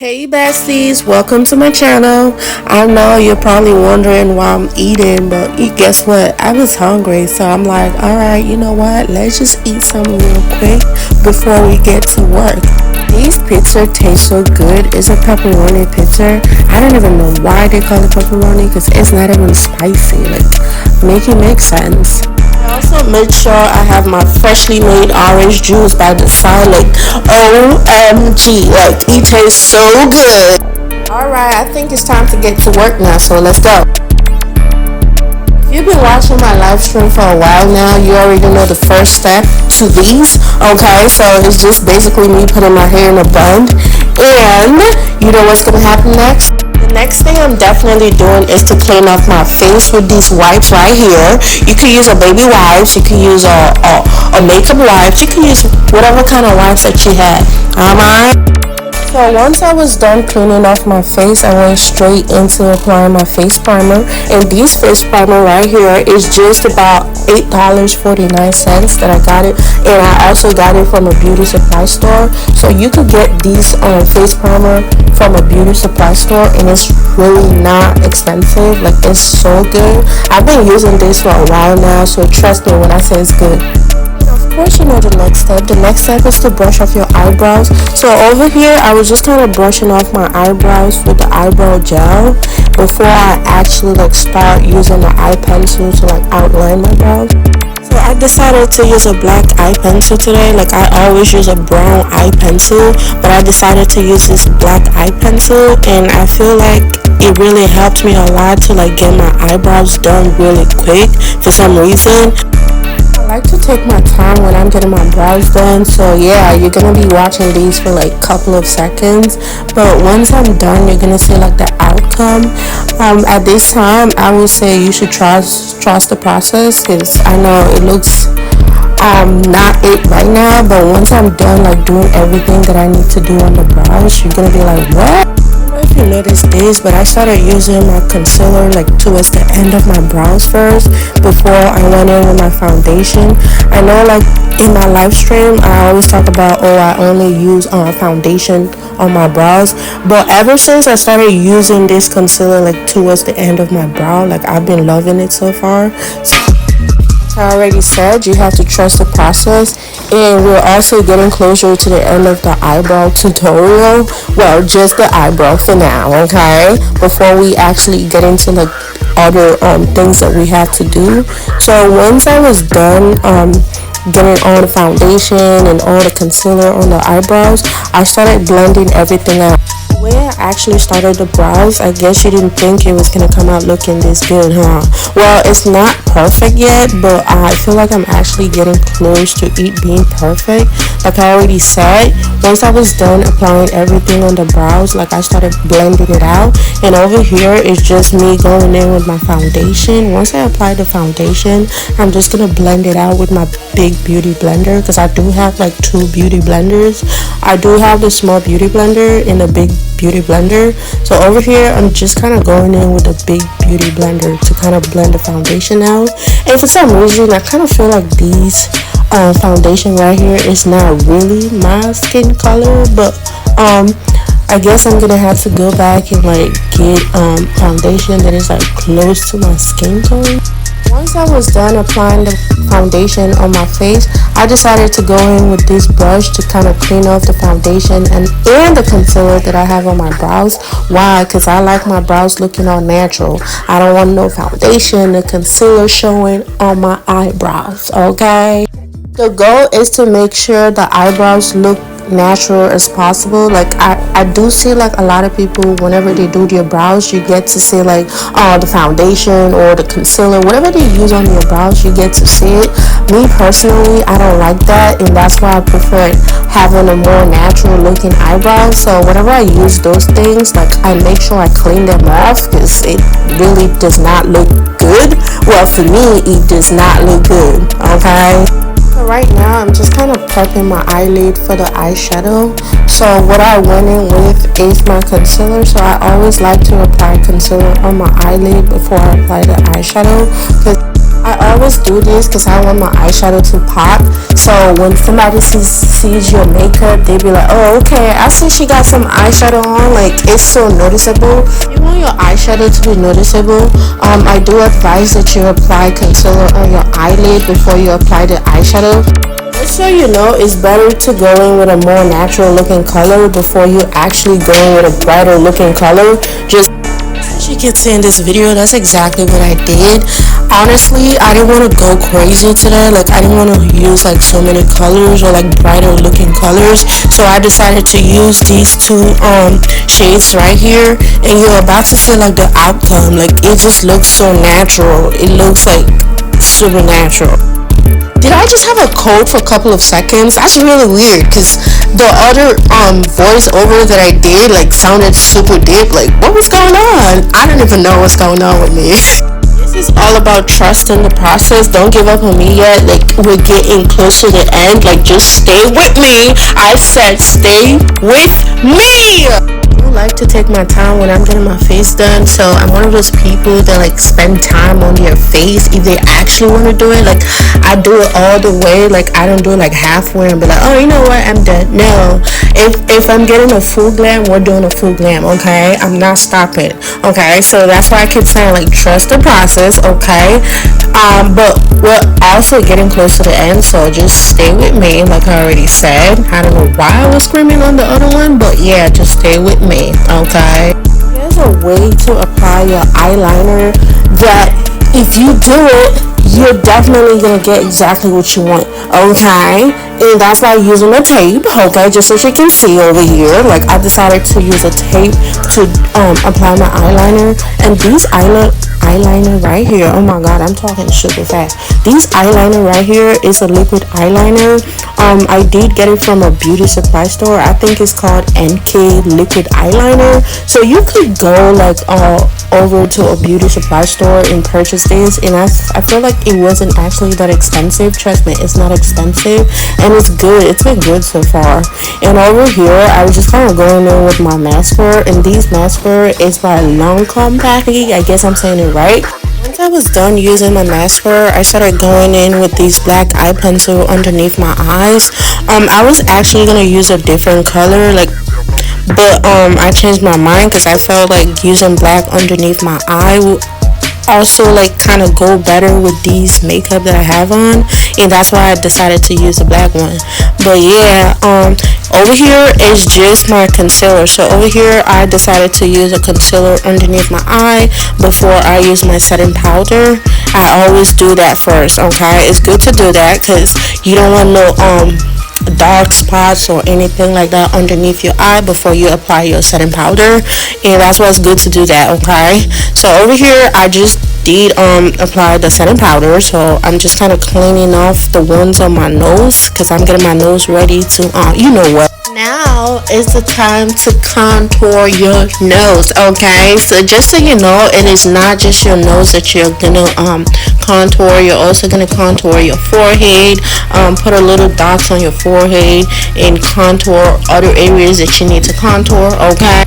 Hey besties, welcome to my channel. I know you're probably wondering why I'm eating, but guess what? I was hungry, so I'm like, alright, you know what? Let's just eat something real quick before we get to work. These pizza taste so good. It's a pepperoni pizza. I don't even know why they call it pepperoni because it's not even spicy. Like, make it make sense. I also made sure I have my freshly made orange juice by the side. Like, OMG, like it tastes so good. Alright, I think it's time to get to work now, so let's go. If you've been watching my live stream for a while now, you already know the first step to these. Okay, so it's just basically me putting my hair in a bun, and you know what's gonna happen next? The next thing I'm definitely doing is to clean off my face with these wipes right here. You can use a baby wipes, you can use a makeup wipes, you can use whatever kind of wipes that you have. Alright? So once I was done cleaning off my face, I went straight into applying my face primer. And this face primer right here is just about $8.49 that I got it. And I also got it from a beauty supply store. So you could get these face primer from a beauty supply store, and it's really not expensive. Like, it's so good. I've been using this for a while now, so trust me when I say it's good. Of course, you know the next step. The next step is to brush off your eyebrows. So over here, I was just kind of brushing off my eyebrows with the eyebrow gel before I actually start using the eye pencil to outline my brows. So I decided to use a black eye pencil today. Like, I always use a brown eye pencil, but I decided to use this black eye pencil, and I feel like it really helped me a lot to get my eyebrows done really quick for some reason. I like to take my time when I'm getting my brows done, so yeah, you're gonna be watching these for a couple of seconds, but once I'm done, you're gonna see the outcome. At this time, I would say you should trust the process, because I know it looks not it right now, but once I'm done doing everything that I need to do on the brows, you're gonna be like, what? If you noticed this, but I started using my concealer towards the end of my brows first before I went in with my foundation. I know in my live stream I always talk about, I only use foundation on my brows, but ever since I started using this concealer towards the end of my brow, I've been loving it so far. I already said you have to trust the process, and we're also getting closer to the end of the eyebrow tutorial. Well, just the eyebrow for now, okay, before we actually get into other things that we have to do. So once I was done getting all the foundation and all the concealer on the eyebrows, I started blending everything out. The way I actually started the brows, I guess you didn't think it was gonna come out looking this good, huh? Well, it's not perfect yet, but I feel like I'm actually getting close to it being perfect. Like I already said, once I was done applying everything on the brows, I started blending it out, and over here is just me going in with my foundation. Once I apply the foundation, I'm just gonna blend it out with my big beauty blender, because I do have two beauty blenders. I do have the small beauty blender and the big beauty blender. So over here I'm just kind of going in with a big beauty blender to kind of blend the foundation out. And for some reason I kind of feel like these foundation right here is not really my skin color, but I guess I'm gonna have to go back and get foundation that is close to my skin tone. Once I was done applying the foundation on my face, I decided to go in with this brush to kind of clean off the foundation and the concealer that I have on my brows. Why? Because I like my brows looking all natural. I don't want no foundation, the concealer showing on my eyebrows, okay? The goal is to make sure the eyebrows look natural as possible. I do see a lot of people, whenever they do their brows, you get to see the foundation or the concealer, whatever they use on your brows, you get to see it. Me personally, I don't like that, and that's why I prefer having a more natural looking eyebrows. So whenever I use those things, I make sure I clean them off, because it really does not look good. Well, for me, it does not look good, okay? So right now I'm just kind of prepping my eyelid for the eyeshadow. So what I went in with is my concealer. So I always like to apply concealer on my eyelid before I apply the eyeshadow, because I always do this because I want my eyeshadow to pop. So when somebody sees your makeup, they be like, oh, okay, I see she got some eyeshadow on. Like, it's so noticeable. You want your eyeshadow to be noticeable. I do advise that you apply concealer on your eyelid before you apply the eyeshadow. Just so you know, it's better to go in with a more natural looking color before you actually go in with a brighter looking color. Just as you can see in this video, that's exactly what I did. Honestly, I didn't want to go crazy today. Like, I didn't want to use like so many colors or like brighter looking colors. So I decided to use these two shades right here, and you're about to see like the outcome. Like, it just looks so natural. It looks like super natural. Did I just have a cold for a couple of seconds? That's really weird because the other voice over that I did like sounded super deep. Like, what was going on? I don't even know what's going on with me. This is all about trust in the process. Don't give up on me yet. Like, we're getting close to the end. Like, just stay with me. I said stay with me. I like to take my time when I'm getting my face done. So I'm one of those people that like spend time on their face if they actually want to do it. Like, I do it all the way. Like, I don't do it like halfway and be like, oh, you know what, I'm done. No, if I'm getting a full glam, we're doing a full glam. Okay, I'm not stopping. Okay, so that's why I keep saying like trust the process. Okay, but we're also getting close to the end, so just stay with me. Like I already said, I don't know why I was screaming on the other one, but yeah, just stay with me. Okay, there's a way to apply your eyeliner that if you do it, you're definitely gonna get exactly what you want. Okay, and that's why I'm using a tape. Okay, just so you can see over here, like I decided to use a tape to apply my eyeliner, and these eyeliner right here, oh my god, I'm talking super fast. These eyeliner right here is a liquid eyeliner. I did get it from a beauty supply store. I think it's called NK liquid eyeliner. So you could go like over to a beauty supply store and purchase this, and I feel like it wasn't actually that expensive. Trust me, it's not expensive, and it's good. It's been good so far. And over here, I was just kind of going in with my mascara, and these mascara is by Lancome Packy. I guess I'm saying it right. Once I was done using my mascara, I started going in with these black eye pencil underneath my eyes. I was actually gonna use a different color, like, but I changed my mind because I felt like using black underneath my eye would also like kind of go better with these makeup that I have on, and that's why I decided to use the black one. But yeah, over here is just my concealer. So over here I decided to use a concealer underneath my eye before I use my setting powder. I always do that first. Okay, it's good to do that because you don't want no dark spots or anything like that underneath your eye before you apply your setting powder, and that's why it's good to do that. Okay, so over here I just did apply the setting powder, so I'm just kind of cleaning off the ones on my nose because I'm getting my nose ready to you know what. Now is the time to contour your nose. Okay, so just so you know, it is not just your nose that you're gonna contour. You're also gonna contour your forehead, put a little dots on your forehead, and contour other areas that you need to contour. Okay,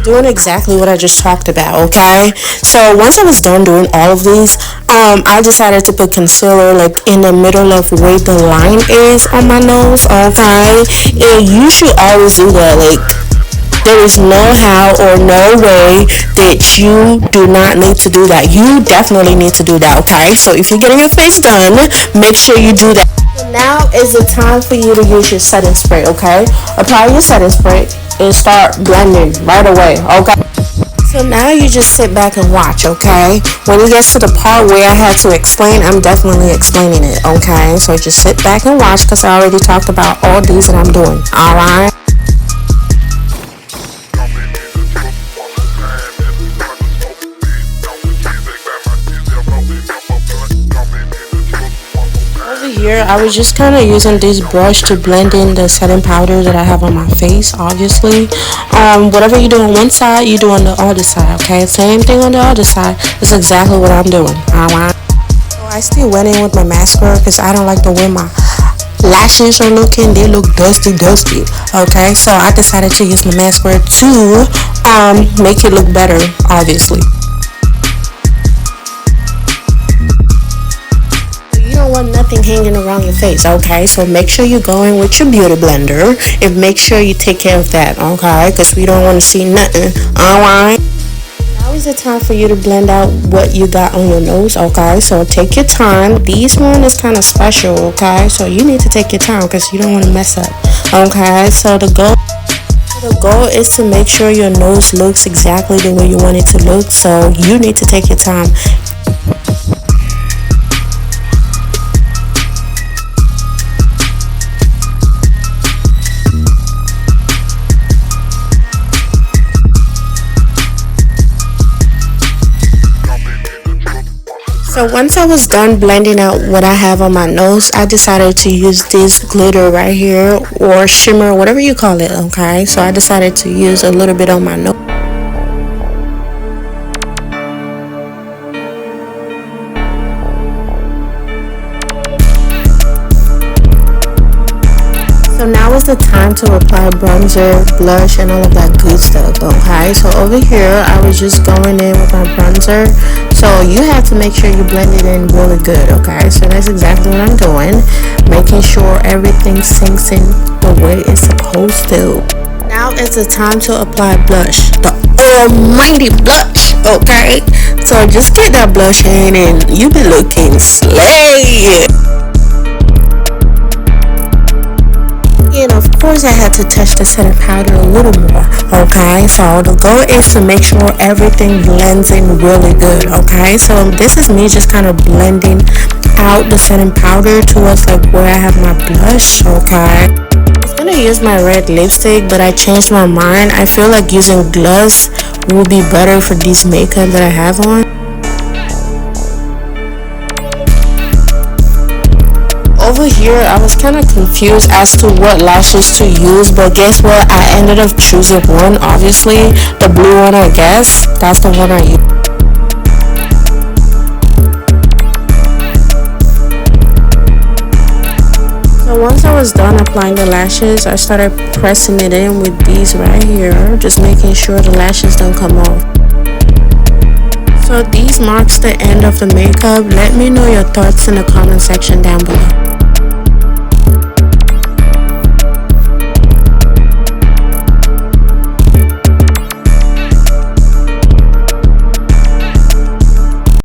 doing exactly what I just talked about. Okay, so once I was done doing all of these, I decided to put concealer like in the middle of where the line is on my nose. Okay, and you should always do that. Like, there is no how or no way that you do not need to do that. You definitely need to do that. Okay, so if you're getting your face done, make sure you do that. So now is the time for you to use your setting spray. Okay, apply your setting spray and start blending right away. Okay, so now you just sit back and watch. Okay, when it gets to the part where I had to explain, I'm definitely explaining it. Okay, so just sit back and watch because I already talked about all these that I'm doing. All right. Here I was just kind of using this brush to blend in the setting powder that I have on my face. Obviously, whatever you do on one side, you do on the other side. Okay, same thing on the other side. That's exactly what I'm doing. Alright, so I still went in with my mascara because I don't like the way my lashes are looking, they look dusty. Okay, so I decided to use my mascara to make it look better, obviously. You don't want nothing hanging around your face, okay? So make sure you go in with your beauty blender and make sure you take care of that, okay? Because we don't want to see nothing, alright? Now is the time for you to blend out what you got on your nose, okay? So take your time. This one is kind of special, okay? So you need to take your time because you don't want to mess up, okay? So the goal is to make sure your nose looks exactly the way you want it to look. So you need to take your time. So once I was done blending out what I have on my nose, I decided to use this glitter right here, or shimmer, whatever you call it, okay? So I decided to use a little bit on my nose. So now is the time to apply bronzer, blush, and all of that good stuff, okay? So over here, I was just going in with my bronzer. So you have to make sure you blend it in really good, okay? So that's exactly what I'm doing. Making sure everything sinks in the way it's supposed to. Now is the time to apply blush. The almighty blush, okay? So just get that blush in and you be looking slay. And of course I had to touch the setting powder a little more, okay? So the goal is to make sure everything blends in really good, okay? So this is me just kind of blending out the setting powder towards like where I have my blush, okay? I was gonna use my red lipstick, but I changed my mind. I feel like using gloss will be better for this makeup that I have on. Over here, I was kind of confused as to what lashes to use, but guess what? I ended up choosing one, obviously. The blue one, I guess. That's the one I use. So once I was done applying the lashes, I started pressing it in with these right here, just making sure the lashes don't come off. So these marks the end of the makeup. Let me know your thoughts in the comment section down below.